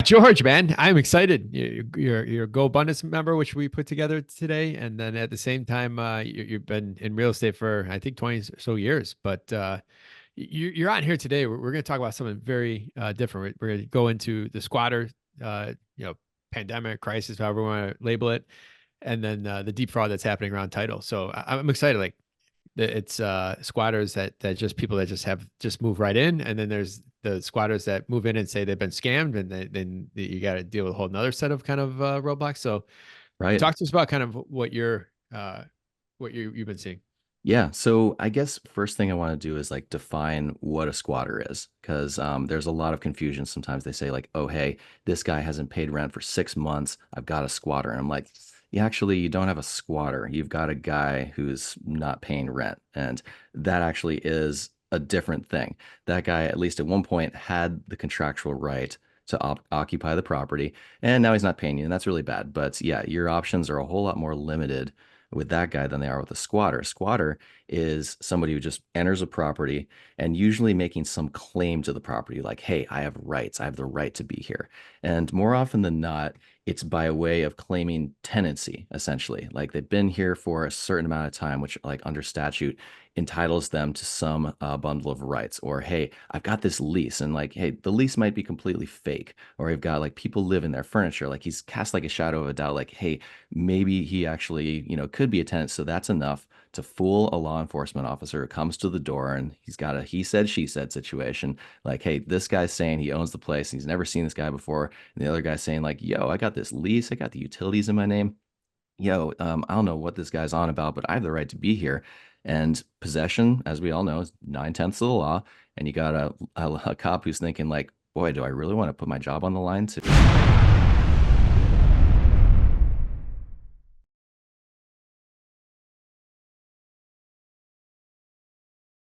George, man, I'm excited. You're a Go Abundance member, which we put together today, and then at the same time, you've been in real estate for I think 20 or so years. But you're on here today. We're going to talk about something very different. We're going to go into the squatter, pandemic crisis, however we want to label it, and then the deep fraud that's happening around title. So I'm excited. Like it's squatters that just people that just move right in, and then there's the squatters that move in and say they've been scammed, and then you got to deal with a whole another set of kind of roadblocks. So Right. talk to us about kind of what you've been seeing. Yeah. So I guess first thing I want to do is like define what a squatter is, because there's a lot of confusion. Sometimes they say like, oh, hey, this guy hasn't paid rent for 6 months. I've got a squatter. And I'm like, yeah, actually, you don't have a squatter. You've got a guy who's not paying rent. And that actually is a different thing. That guy, at least at one point, had the contractual right to occupy the property, and now he's not paying you. And that's really bad. But yeah, your options are a whole lot more limited with that guy than they are with a squatter. Squatter is somebody who just enters a property and usually making some claim to the property, like, hey, I have rights. I have the right to be here. And more often than not, it's by a way of claiming tenancy, essentially. Like they've been here for a certain amount of time, which, like, under statute, entitles them to some bundle of rights. Or, hey, I've got this lease, and like, hey, the lease might be completely fake. Or I've got like people live in their furniture. Like he's cast like a shadow of a doubt, like, hey, maybe he actually, could be a tenant. So that's enough to fool a law enforcement officer who comes to the door and he's got a he said, she said situation. Like, hey, this guy's saying he owns the place and he's never seen this guy before. And the other guy's saying, like, yo, I got this lease, I got the utilities in my name. Yo, I don't know what this guy's on about, but I have the right to be here. And possession, as we all know, is 9/10 of the law. And you got a cop who's thinking, like, boy, do I really want to put my job on the line to